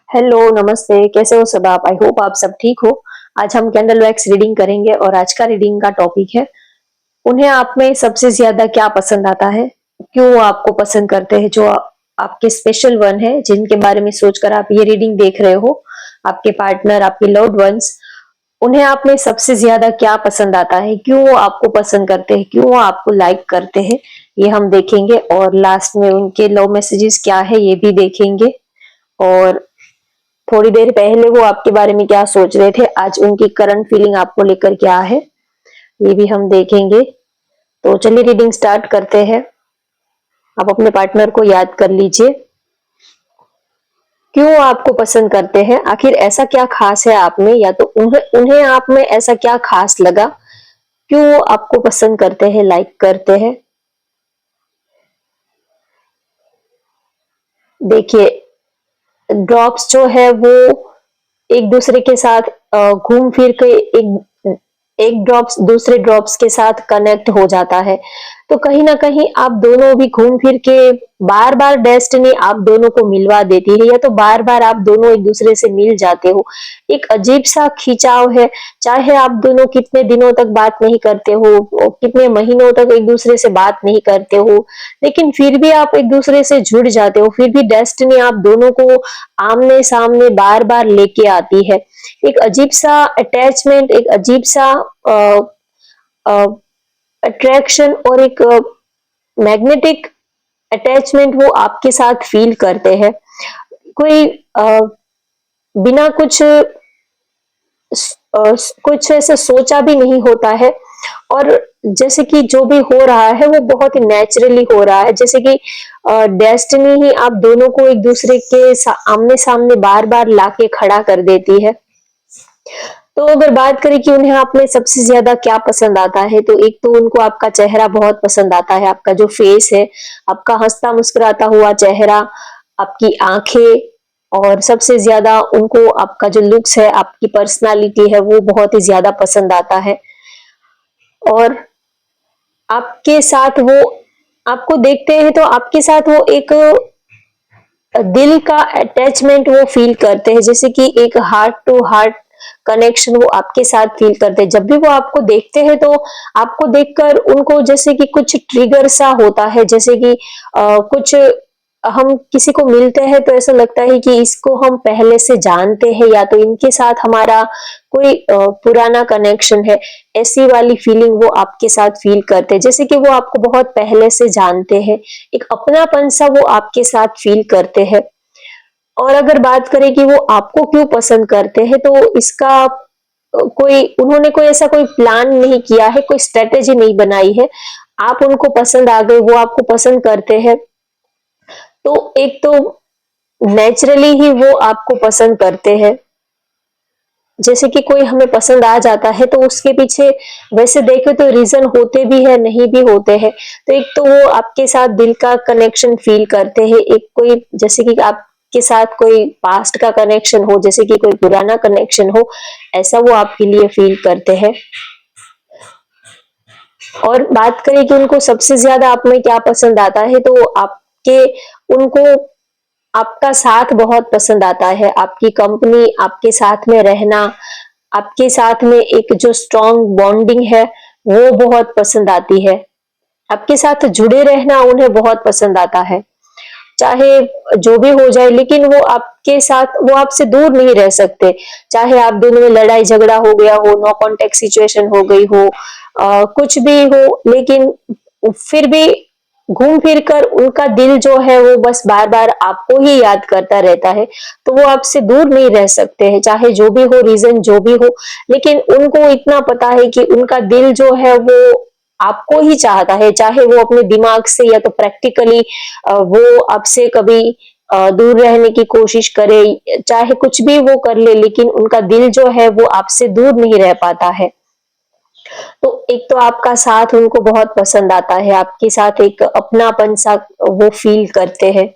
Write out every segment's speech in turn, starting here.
Hello, नमस्ते, कैसे हो सब आप? आई होप आप सब ठीक हो। आज हम कैंडल वैक्स रीडिंग करेंगे और आज का रीडिंग का टॉपिक है, उन्हें आप में सबसे ज़्यादा क्या पसंद आता है? क्यों वो आपको पसंद करते हैं? जो आपके स्पेशल वन है, जिनके बारे में सोचकर आप ये रीडिंग देख रहे हो, आपके पार्टनर, आपके लव्ड वन्स, उन्हें आप में सबसे ज़्यादा क्या पसंद आता है? क्यों वो आपको पसंद करते हैं? क्यों वो आपको लाइक करते हैं? ये हम देखेंगे और लास्ट में उनके लव मैसेजेस क्या है, ये भी देखेंगे। और थोड़ी देर पहले वो आपके बारे में क्या सोच रहे थे, आज उनकी करंट फीलिंग आपको लेकर क्या है, ये भी हम देखेंगे। तो चलिए रीडिंग स्टार्ट करते हैं। आप अपने पार्टनर को याद कर लीजिए। क्यों वो आपको पसंद करते हैं? आखिर ऐसा क्या खास है आप में, या तो उन्हें उन्हें आप में ऐसा क्या खास लगा? क्यों वो आपको पसंद करते हैं, लाइक करते हैं? देखिए, ड्रॉप्स जो है वो एक दूसरे के साथ घूम फिर के एक एक ड्रॉप्स दूसरे ड्रॉप्स के साथ कनेक्ट हो जाता है। तो कहीं ना कहीं आप दोनों भी घूम फिर के बार बार डेस्टिनी आप दोनों को मिलवा देती है, या तो बार बार आप दोनों एक दूसरे से मिल जाते हो। एक अजीब सा खिंचाव है। चाहे आप दोनों कितने दिनों तक बात नहीं करते हो, और कितने महीनों तक एक दूसरे से बात नहीं करते हो, लेकिन फिर भी आप एक दूसरे से जुड़ जाते हो। फिर भी डेस्टिनी आप दोनों को आमने सामने बार बार लेके आती है। एक अजीब सा अटैचमेंट, एक अजीब सा अट्रैक्शन और एक मैग्नेटिक अटैचमेंट वो आपके साथ फील करते हैं। कोई बिना कुछ ऐसा सोचा भी नहीं होता है। और जैसे कि जो भी हो रहा है वो बहुत ही नेचुरली हो रहा है, जैसे कि डेस्टिनी ही आप दोनों को एक दूसरे के आमने सामने बार बार लाके खड़ा कर देती है। तो अगर बात करें कि उन्हें आप में सबसे ज्यादा क्या पसंद आता है, तो एक तो उनको आपका चेहरा बहुत पसंद आता है, आपका जो फेस है, आपका हंसता मुस्कुराता हुआ चेहरा, आपकी आंखें, और सबसे ज्यादा उनको आपका जो लुक्स है, आपकी पर्सनालिटी है, वो बहुत ही ज्यादा पसंद आता है। और आपके साथ वो आपको देखते हैं तो आपके साथ वो एक दिल का अटैचमेंट वो फील करते हैं, जैसे कि एक हार्ट टू हार्ट कनेक्शन वो आपके साथ फील करते हैं। जब भी वो आपको देखते हैं तो आपको देखकर उनको जैसे कि कुछ ट्रिगर सा होता है, जैसे कि कुछ हम किसी को मिलते हैं तो ऐसा लगता है कि इसको हम पहले से जानते हैं, या तो इनके साथ हमारा कोई पुराना कनेक्शन है। ऐसी वाली फीलिंग वो आपके साथ फील करते हैं, जैसे कि वो आपको बहुत पहले से जानते हैं। एक अपनापन सा वो आपके साथ फील करते हैं। और अगर बात करें कि वो आपको क्यों पसंद करते हैं, तो इसका कोई उन्होंने कोई ऐसा कोई प्लान नहीं किया है, कोई स्ट्रेटेजी नहीं बनाई है। आप उनको पसंद आ गए, वो आपको पसंद करते हैं। तो एक तो नेचुरली ही वो आपको पसंद करते हैं। जैसे कि कोई हमें पसंद आ जाता है तो उसके पीछे वैसे देखे तो रीजन होते भी है, नहीं भी होते हैं। तो एक तो वो आपके साथ दिल का कनेक्शन फील करते हैं, एक कोई जैसे कि आपके साथ कोई पास्ट का कनेक्शन हो, जैसे कि कोई पुराना कनेक्शन हो, ऐसा वो आपके लिए फील करते हैं। और बात करें कि उनको सबसे ज्यादा आप में क्या पसंद आता है, तो आपके उनको आपका साथ बहुत पसंद आता है, आपकी कंपनी, आपके साथ में रहना, आपके साथ में एक जो स्ट्रॉन्ग बॉन्डिंग है वो बहुत पसंद आती है। आपके साथ जुड़े रहना उन्हें बहुत पसंद आता है। चाहे जो भी हो जाए, लेकिन वो आपके साथ, वो आपसे दूर नहीं रह सकते। चाहे आप दोनों में लड़ाई झगड़ा हो गया हो, नो कॉन्टेक्ट सिचुएशन हो गई हो, कुछ भी हो, लेकिन फिर भी घूम फिर कर उनका दिल जो है वो बस बार बार आपको ही याद करता रहता है। तो वो आपसे दूर नहीं रह सकते हैं, चाहे जो भी हो, रीजन जो भी हो। लेकिन उनको इतना पता है कि उनका दिल जो है वो आपको ही चाहता है, चाहे वो अपने दिमाग से या तो प्रैक्टिकली वो आपसे कभी दूर रहने की कोशिश करे, चाहे कुछ भी वो कर ले, लेकिन उनका दिल जो है वो आपसे दूर नहीं रह पाता है। तो एक तो आपका साथ उनको बहुत पसंद आता है, आपके साथ एक अपनापन सा वो फील करते हैं।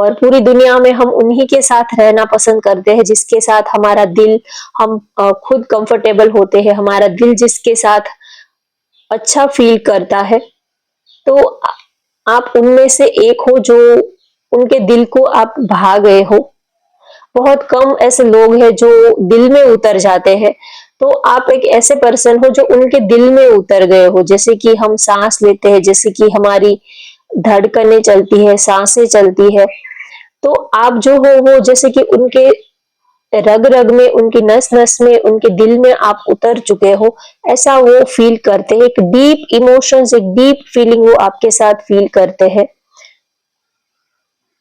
और पूरी दुनिया में हम उन्हीं के साथ रहना पसंद करते हैं, जिसके साथ हमारा दिल, हम खुद कंफर्टेबल होते हैं, हमारा दिल जिसके साथ अच्छा फील करता है। तो आप उनमें से एक हो जो उनके दिल को आप भा गए हो। बहुत कम ऐसे लोग हैं जो दिल में उतर जाते हैं। तो आप एक ऐसे पर्सन हो जो उनके दिल में उतर गए हो, जैसे कि हम सांस लेते हैं, जैसे कि हमारी धड़कनें चलती है, सांसें चलती है, तो आप जो हो वो जैसे कि उनके रग रग में, उनकी नस नस में, उनके दिल में आप उतर चुके हो, ऐसा वो फील करते हैं। एक डीप इमोशंस, एक डीप फीलिंग वो आपके साथ फील करते हैं।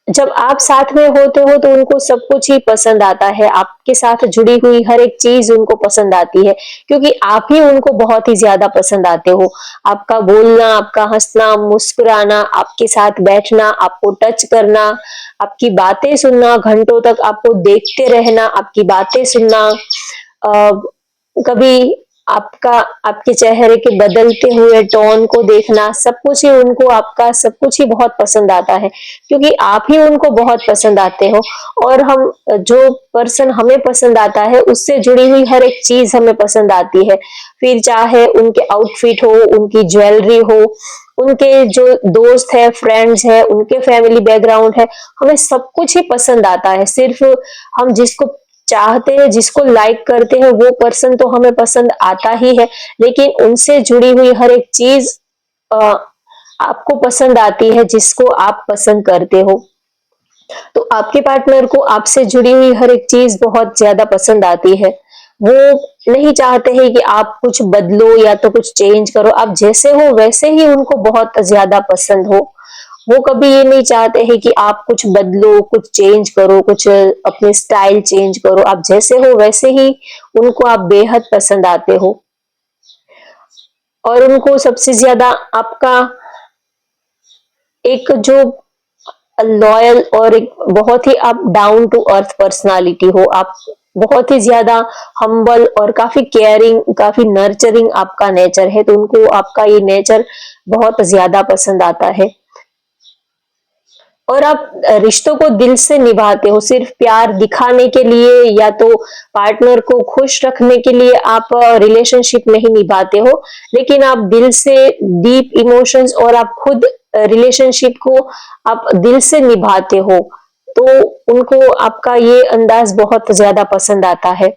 जब आप साथ में होते हो तो उनको सब कुछ ही पसंद आता है, आपके साथ जुड़ी हुई हर एक चीज उनको पसंद आती है, क्योंकि आप ही उनको बहुत ही ज्यादा पसंद आते हो। आपका बोलना, आपका हंसना, मुस्कुराना, आपके साथ बैठना, आपको टच करना, आपकी बातें सुनना, घंटों तक आपको देखते रहना, आपकी बातें सुनना, कभी आपका आपके चेहरे के बदलते हुए टोन को देखना, सब कुछ ही उनको, आपका सब कुछ ही बहुत पसंद आता है, क्योंकि आप ही उनको बहुत पसंद आते हो। और हम, जो पर्सन हमें पसंद आता है उससे जुड़ी हुई हर एक चीज हमें पसंद आती है। फिर चाहे उनके आउटफिट हो, उनकी ज्वेलरी हो, उनके जो दोस्त है, फ्रेंड्स है, उनके फैमिली बैकग्राउंड है, हमें सब कुछ ही पसंद आता है। सिर्फ हम जिसको चाहते हैं, जिसको लाइक करते हैं, वो पर्सन तो हमें पसंद आता ही है, लेकिन उनसे जुड़ी हुई हर एक चीज अ, आपको पसंद आती है, जिसको आप पसंद करते हो। तो आपके पार्टनर को आपसे जुड़ी हुई हर एक चीज बहुत ज्यादा पसंद आती है। वो नहीं चाहते हैं कि आप कुछ बदलो या तो कुछ चेंज करो, आप जैसे हो वैसे ही उनको बहुत ज्यादा पसंद हो। वो कभी ये नहीं चाहते हैं कि आप कुछ बदलो, कुछ चेंज करो, कुछ अपने स्टाइल चेंज करो, आप जैसे हो वैसे ही उनको आप बेहद पसंद आते हो। और उनको सबसे ज्यादा आपका एक जो लॉयल और एक बहुत ही आप डाउन टू अर्थ पर्सनालिटी हो, आप बहुत ही ज्यादा हम्बल और काफी केयरिंग, काफी नर्चरिंग आपका नेचर है, तो उनको आपका ये नेचर बहुत ज्यादा पसंद आता है। और आप रिश्तों को दिल से निभाते हो, सिर्फ प्यार दिखाने के लिए या तो पार्टनर को खुश रखने के लिए आप रिलेशनशिप नहीं निभाते हो, लेकिन आप दिल से डीप इमोशंस और आप खुद रिलेशनशिप को आप दिल से निभाते हो। तो उनको आपका ये अंदाज बहुत ज्यादा पसंद आता है।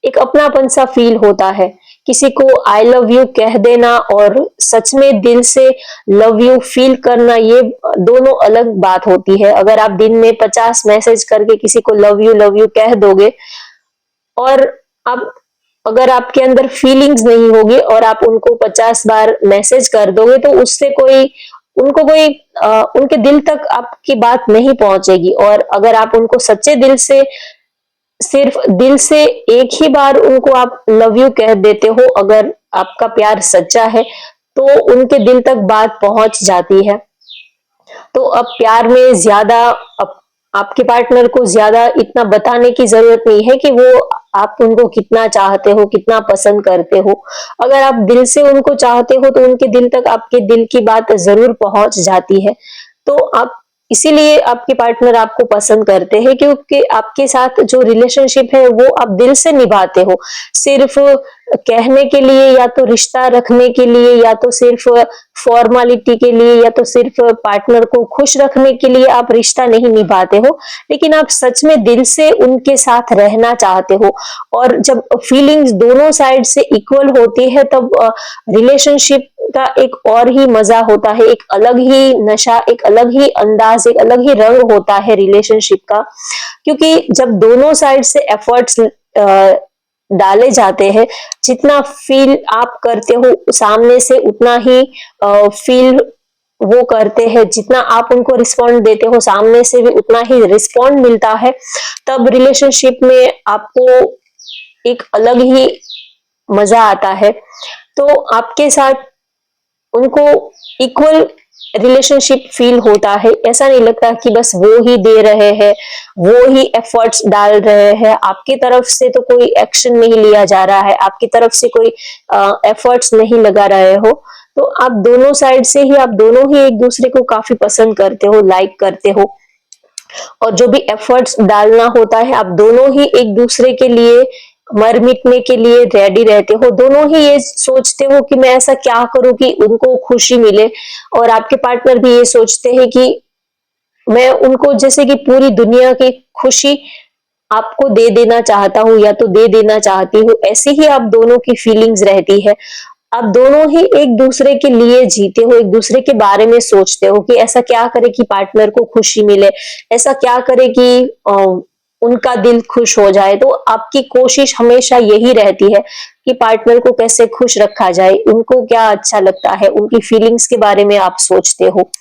एक अपनापन सा फील होता है। किसी को आई लव यू कह देना और सच में दिल से लव यू फील करना, ये दोनों अलग बात होती है। अगर आप दिन में 50 मैसेज करके किसी को लव यू कह दोगे और आप, अगर आपके अंदर फीलिंग्स नहीं होगी और आप उनको 50 बार मैसेज कर दोगे, तो उससे कोई, उनको कोई उनके दिल तक आपकी बात नहीं पहुंचेगी। और अगर आप उनको सच्चे दिल से, सिर्फ दिल से एक ही बार उनको आप लव यू कह देते हो, अगर आपका प्यार सच्चा है, तो उनके दिल तक बात पहुंच जाती है। तो अब प्यार में ज्यादा, अब आपके पार्टनर को ज्यादा इतना बताने की जरूरत नहीं है कि वो, आप उनको कितना चाहते हो, कितना पसंद करते हो। अगर आप दिल से उनको चाहते हो तो उनके दिल तक आपके दिल की बात जरूर पहुंच जाती है। तो आप, इसीलिए आपके पार्टनर आपको पसंद करते हैं, क्योंकि आपके साथ जो रिलेशनशिप है वो आप दिल से निभाते हो। सिर्फ कहने के लिए, या तो रिश्ता रखने के लिए, या तो सिर्फ फॉर्मेलिटी के लिए, या तो सिर्फ पार्टनर को खुश रखने के लिए आप रिश्ता नहीं निभाते हो, लेकिन आप सच में दिल से उनके साथ रहना चाहते हो। और जब फीलिंग्स दोनों साइड से इक्वल होती है, तब रिलेशनशिप का एक और ही मजा होता है, एक अलग ही नशा, एक अलग ही अंदाज, एक अलग ही रंग होता है रिलेशनशिप का। क्योंकि जब दोनों साइड से एफर्ट्स डाले जाते हैं, जितना फील आप करते हो सामने से उतना ही फील वो करते हैं, जितना आप उनको रिस्पॉन्ड देते हो सामने से भी उतना ही रिस्पॉन्ड मिलता है। तब रिलेशनशिप में आपको एक अलग ही मजा आता है। तो आपके साथ उनको इक्वल रिलेशनशिप फील होता है। ऐसा नहीं लगता कि बस वो ही दे रहे हैं, वो ही एफर्ट्स डाल रहे हैं, आपकी तरफ से तो कोई एक्शन नहीं लिया जा रहा है, आपकी तरफ से कोई एफर्ट्स नहीं लगा रहे हो। तो आप दोनों साइड से ही, आप दोनों ही एक दूसरे को काफी पसंद करते हो, लाइक करते हो। और जो भी एफर्ट्स डालना होता है, आप दोनों ही एक दूसरे के लिए मर मिटने के लिए रेडी रहते हो। दोनों ही ये सोचते हो कि मैं ऐसा क्या करूं कि उनको खुशी मिले, और आपके पार्टनर भी ये सोचते हैं कि मैं उनको, जैसे कि पूरी दुनिया की खुशी आपको दे देना चाहता हूँ या तो दे देना चाहती हूँ, ऐसी ही आप दोनों की फीलिंग्स रहती है। आप दोनों ही एक दूसरे के लिए जीते हो, एक दूसरे के बारे में सोचते हो कि ऐसा क्या करे कि पार्टनर को खुशी मिले, ऐसा क्या करे कि उनका दिल खुश हो जाए। तो आपकी कोशिश हमेशा यही रहती है कि पार्टनर को कैसे खुश रखा जाए, उनको क्या अच्छा लगता है, उनकी फीलिंग्स के बारे में आप सोचते हो।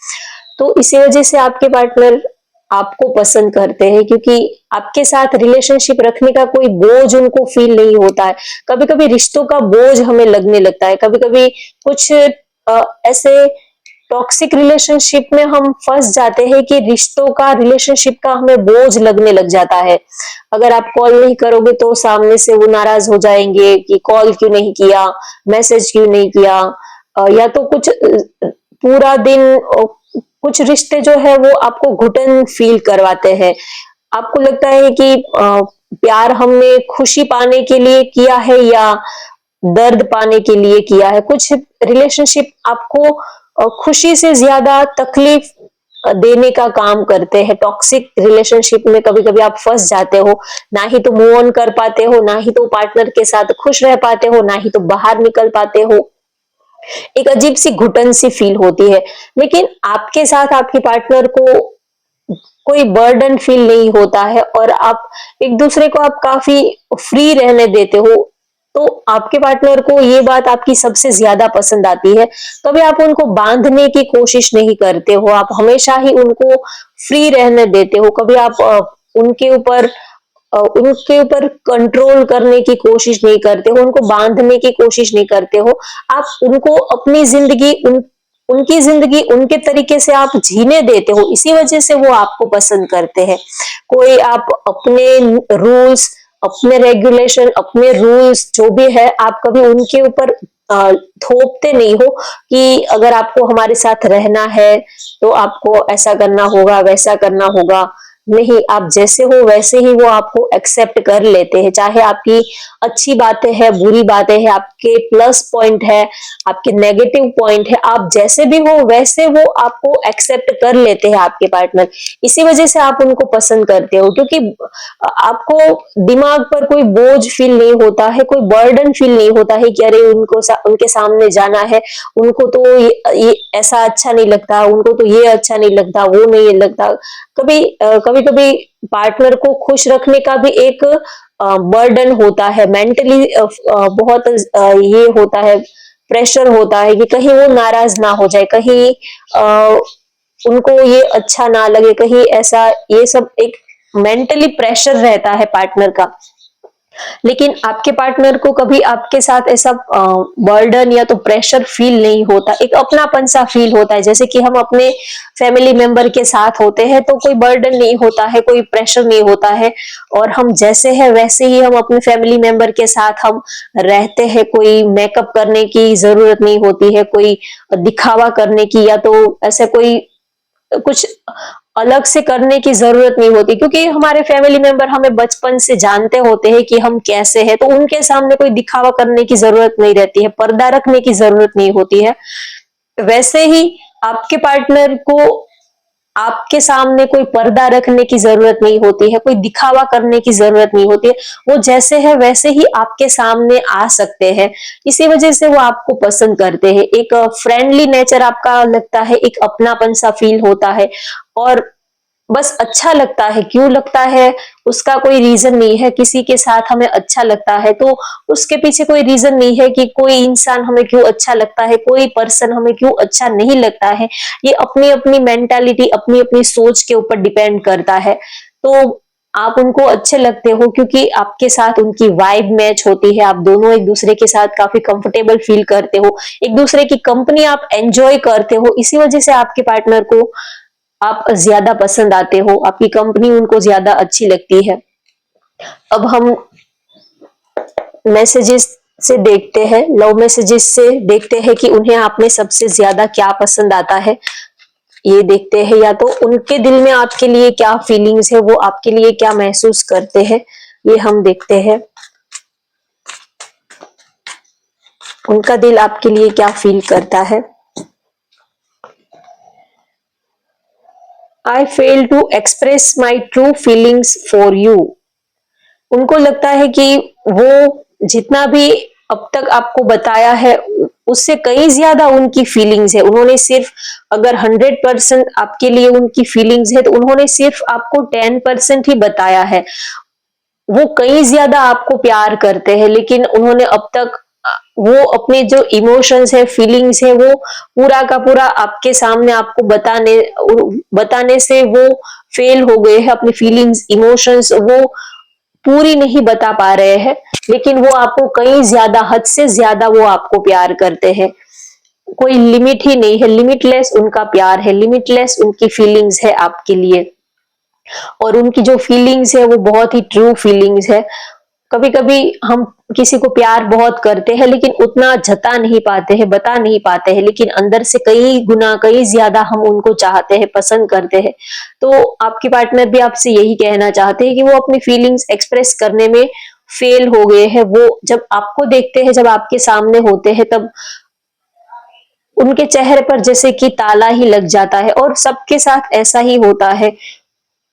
तो इसी वजह से आपके पार्टनर आपको पसंद करते हैं, क्योंकि आपके साथ रिलेशनशिप रखने का कोई बोझ उनको फील नहीं होता है। कभी-कभी रिश्तों का बोझ हमें लगने लगता है, कभी-कभी कुछ ऐसे टॉक्सिक रिलेशनशिप में हम फंस जाते हैं कि रिलेशनशिप का हमें बोझ लगने लग जाता है। अगर आप कॉल नहीं करोगे तो सामने से वो नाराज हो जाएंगे कि कॉल क्यों नहीं किया, मैसेज क्यों नहीं किया, या तो कुछ पूरा दिन कुछ रिश्ते जो है वो आपको घुटन फील करवाते हैं। आपको लगता है कि प्यार हमने खुशी पाने के लिए किया है या दर्द पाने के लिए किया है। कुछ रिलेशनशिप आपको खुशी से ज्यादा तकलीफ देने का काम करते हैं। टॉक्सिक रिलेशनशिप में कभी-कभी आप फंस जाते हो, ना ही तो मूव ऑन कर पाते हो, ना ही तो पार्टनर के साथ खुश रह पाते हो, ना ही तो बाहर निकल पाते हो। एक अजीब सी घुटन सी फील होती है। लेकिन आपके साथ आपके पार्टनर को कोई बर्डन फील नहीं होता है और आप एक दूसरे को आप काफी फ्री रहने देते हो। तो आपके पार्टनर को ये बात आपकी सबसे ज्यादा पसंद आती है। कभी आप उनको बांधने की कोशिश नहीं करते हो, आप हमेशा ही उनको फ्री रहने देते हो। कभी आप उनके ऊपर कंट्रोल करने की कोशिश नहीं करते हो, उनको बांधने की कोशिश नहीं करते हो। आप उनको अपनी जिंदगी उनकी जिंदगी उनके तरीके से आप जीने देते हो, इसी वजह से वो आपको पसंद करते हैं। कोई आप अपने रूल्स, अपने रेगुलेशन, अपने रूल्स जो भी है, आप कभी उनके ऊपर थोपते नहीं हो कि अगर आपको हमारे साथ रहना है तो आपको ऐसा करना होगा, वैसा करना होगा। नहीं, आप जैसे हो वैसे ही वो आपको एक्सेप्ट कर लेते हैं। चाहे आपकी अच्छी बातें हैं, बुरी बातें हैं, आपके प्लस पॉइंट है, आपके नेगेटिव पॉइंट है, आप जैसे भी हो वैसे वो आपको एक्सेप्ट कर लेते हैं आपके पार्टनर। इसी वजह से आप उनको पसंद करते हो, क्योंकि आपको दिमाग पर कोई बोझ फील नहीं होता है, कोई बर्डन फील नहीं होता है कि अरे उनके सामने जाना है, उनको तो ये ऐसा अच्छा नहीं लगता, उनको तो ये अच्छा नहीं लगता, वो नहीं लगता। कभी कभी पार्टनर को खुश रखने का भी एक बर्डन होता है, मेंटली बहुत ये होता है, प्रेशर होता है कि कहीं वो नाराज ना हो जाए, कहीं अ, उनको ये अच्छा ना लगे, कहीं ऐसा, ये सब एक मेंटली प्रेशर रहता है पार्टनर का। लेकिन आपके पार्टनर को कभी आपके साथ ऐसा बर्डन या तो प्रेशर फील नहीं होता, एक अपनापन सा फील होता है। जैसे कि हम अपने फैमिली मेंबर के साथ होते हैं तो कोई बर्डन नहीं होता है, कोई प्रेशर नहीं होता है, और हम जैसे हैं वैसे ही हम अपने फैमिली मेंबर के साथ हम रहते हैं। कोई मेकअप करने की जरूरत नहीं होती है, कोई दिखावा करने की, या तो ऐसे कोई कुछ अलग से करने की जरूरत नहीं होती, क्योंकि हमारे फैमिली मेंबर हमें बचपन से जानते होते हैं कि हम कैसे हैं। तो उनके सामने कोई दिखावा करने की जरूरत नहीं रहती है, पर्दा रखने की जरूरत नहीं होती है। वैसे ही आपके पार्टनर को आपके सामने कोई पर्दा रखने की जरूरत नहीं होती है, कोई दिखावा करने की जरूरत नहीं होती है। वो जैसे है वैसे ही आपके सामने आ सकते हैं। इसी वजह से वो आपको पसंद करते हैं। एक फ्रेंडली नेचर आपका लगता है, एक अपनापन सा फील होता है, और बस अच्छा लगता है। क्यों लगता है उसका कोई रीजन नहीं है। किसी के साथ हमें अच्छा लगता है तो उसके पीछे कोई रीजन नहीं है कि कोई इंसान हमें क्यों अच्छा लगता है, कोई पर्सन हमें क्यों अच्छा नहीं लगता है। ये अपनी अपनी मेंटालिटी, अपनी अपनी सोच के ऊपर डिपेंड करता है। तो आप उनको अच्छे लगते हो क्योंकि आपके साथ उनकी वाइब मैच होती है, आप दोनों एक दूसरे के साथ काफी कंफर्टेबल फील करते हो, एक दूसरे की कंपनी आप एंजॉय करते हो। इसी वजह से आपके पार्टनर को आप ज्यादा पसंद आते हो, आपकी कंपनी उनको ज्यादा अच्छी लगती है। अब हम मैसेजेस से देखते हैं, लव मैसेजेस से देखते हैं कि उन्हें आप में सबसे ज्यादा क्या पसंद आता है। ये देखते हैं या तो उनके दिल में आपके लिए क्या फीलिंग्स है, वो आपके लिए क्या महसूस करते हैं, ये हम देखते हैं। उनका दिल आपके लिए क्या फील करता है। I fail to express my true feelings for you. उनको लगता है कि वो जितना भी अब तक आपको बताया है उससे कहीं ज्यादा उनकी फीलिंग्स है। उन्होंने सिर्फ, अगर 100% आपके लिए उनकी फीलिंग्स है तो उन्होंने सिर्फ आपको 10% ही बताया है। वो कहीं ज्यादा आपको प्यार करते हैं, लेकिन उन्होंने अब तक वो अपने जो इमोशंस है, फीलिंग्स है, वो पूरा का पूरा आपके सामने आपको बताने से वो फेल हो गए हैं। अपनी फीलिंग्स, इमोशंस वो पूरी नहीं बता पा रहे हैं, लेकिन वो आपको कहीं ज्यादा, हद से ज्यादा वो आपको प्यार करते हैं। कोई लिमिट ही नहीं है, लिमिटलेस उनका प्यार है, लिमिटलेस उनकी फीलिंग्स है आपके लिए। और उनकी जो फीलिंग्स है वो बहुत ही ट्रू फीलिंग्स है। कभी कभी हम किसी को प्यार बहुत करते हैं लेकिन उतना जता नहीं पाते हैं, बता नहीं पाते हैं, लेकिन अंदर से कई गुना, कई ज्यादा हम उनको चाहते हैं, पसंद करते हैं। तो आपके पार्टनर भी आपसे यही कहना चाहते हैं कि वो अपनी फीलिंग्स एक्सप्रेस करने में फेल हो गए हैं। वो जब आपको देखते हैं, जब आपके सामने होते हैं, तब उनके चेहरे पर जैसे कि ताला ही लग जाता है। और सबके साथ ऐसा ही होता है।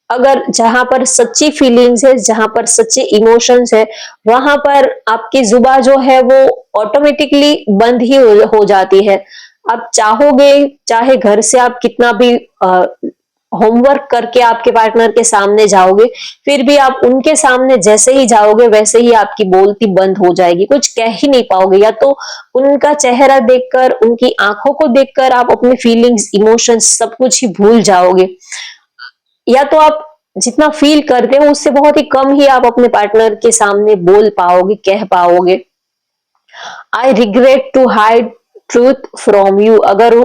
अगर जहां पर सच्ची फीलिंग्स है, जहां पर सच्चे इमोशंस है, वहां पर आपकी जुबा जो है वो ऑटोमेटिकली बंद ही हो जाती है। आप चाहोगे, चाहे घर से आप कितना भी होमवर्क करके आपके पार्टनर के सामने जाओगे, फिर भी आप उनके सामने जैसे ही जाओगे वैसे ही आपकी बोलती बंद हो जाएगी, कुछ कह ही नहीं पाओगे। या तो उनका चेहरा देखकर, उनकी आंखों को देखकर आप अपनी फीलिंग्स, इमोशंस सब कुछ ही भूल जाओगे। या तो आप जितना फील करते हो उससे बहुत ही कम ही आप अपने पार्टनर के सामने बोल पाओगे, कह पाओगे। I regret to hide truth from you. अगर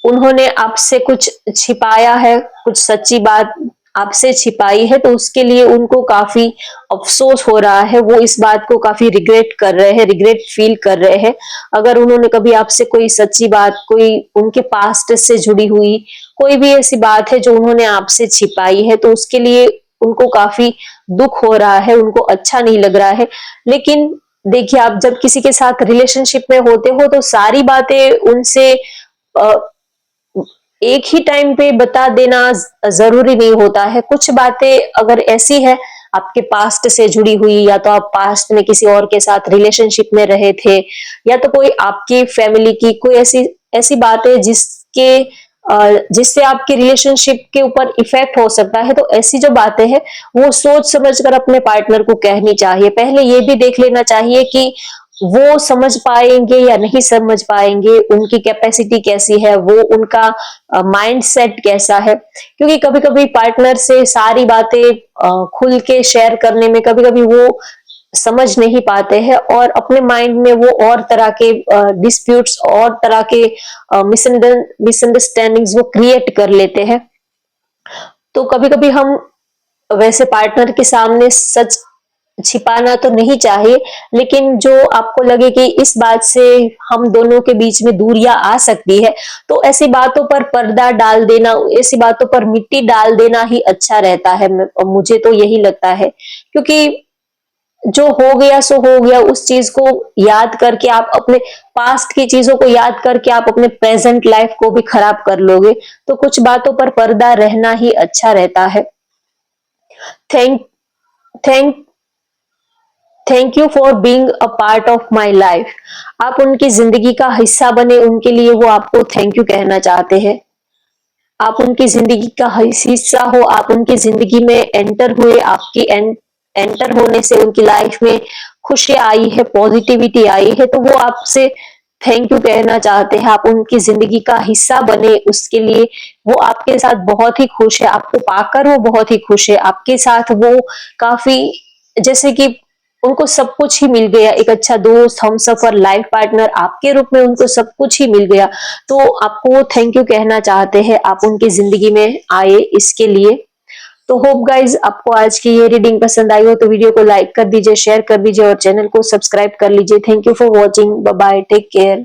उन्होंने आपसे कुछ छिपाया है, कुछ सच्ची बात आपसे छिपाई है, तो उसके लिए उनको काफी अफसोस हो रहा है। वो इस बात को काफी रिग्रेट कर रहे हैं, रिग्रेट फील कर रहे हैं। अगर उन्होंने कभी आपसे कोई सच्ची बात, कोई उनके पास्ट से जुड़ी हुई कोई भी ऐसी बात है जो उन्होंने आपसे छिपाई है, तो उसके लिए उनको काफी दुख हो रहा है, उनको अच्छा नहीं लग रहा है। लेकिन देखिए, आप जब किसी के साथ रिलेशनशिप में होते हो तो सारी बातें उनसे एक ही टाइम पे बता देना जरूरी नहीं होता है। कुछ बातें अगर ऐसी है आपके पास्ट से जुड़ी हुई, या तो आप पास्ट में किसी और के साथ रिलेशनशिप में रहे थे, या तो कोई आपकी फैमिली की कोई ऐसी ऐसी बातें जिससे आपके रिलेशनशिप के ऊपर इफेक्ट हो सकता है, तो ऐसी जो बातें हैं वो सोच समझ कर अपने पार्टनर को कहनी चाहिए। पहले ये भी देख लेना चाहिए कि वो समझ पाएंगे या नहीं समझ पाएंगे, उनकी कैपेसिटी कैसी है, वो उनका माइंड सेट कैसा है। क्योंकि कभी कभी पार्टनर से सारी बातें खुल के शेयर करने में कभी कभी वो समझ नहीं पाते हैं, और अपने माइंड में वो और तरह के डिस्प्यूट्स और तरह के मिसअंडरस्टैंडिंग्स वो क्रिएट कर लेते हैं। तो कभी कभी हम वैसे पार्टनर के सामने सच छिपाना तो नहीं चाहिए, लेकिन जो आपको लगे कि इस बात से हम दोनों के बीच में दूरियां आ सकती है, तो ऐसी बातों पर पर्दा डाल देना, ऐसी बातों पर मिट्टी डाल देना ही अच्छा रहता है। मुझे तो यही लगता है। क्योंकि जो हो गया सो हो गया, उस चीज को याद करके आप अपने पास्ट की चीजों को याद करके आप अपने प्रेजेंट लाइफ को भी खराब कर लोगे। तो कुछ बातों पर पर्दा रहना ही अच्छा रहता है। Thank thank thank you for being a part of my life. आप उनकी जिंदगी का हिस्सा बने, उनके लिए वो आपको थैंक यू कहना चाहते हैं। आप उनकी जिंदगी का हिस्सा हो, आप उनकी जिंदगी में एंटर हुए, आपकी एंटर होने से उनकी लाइफ में खुशी आई है, पॉजिटिविटी आई है, तो वो आपसे थैंक यू कहना चाहते हैं। आप उनकी जिंदगी का हिस्सा बने, उसके लिए वो आपके साथ बहुत ही खुश है, आपको पाकर वो बहुत ही खुश है। आपके साथ वो काफी, जैसे कि उनको सब कुछ ही मिल गया, एक अच्छा दोस्त, हमसफर, लाइफ पार्टनर, आपके रूप में उनको सब कुछ ही मिल गया। तो आपको वो थैंक यू कहना चाहते हैं, आप उनकी जिंदगी में आए इसके लिए। तो होप गाइज आपको आज की ये रीडिंग पसंद आई हो तो वीडियो को लाइक कर दीजिए, शेयर कर दीजिए और चैनल को सब्सक्राइब कर लीजिए। Thank you for watching. Bye bye, take care.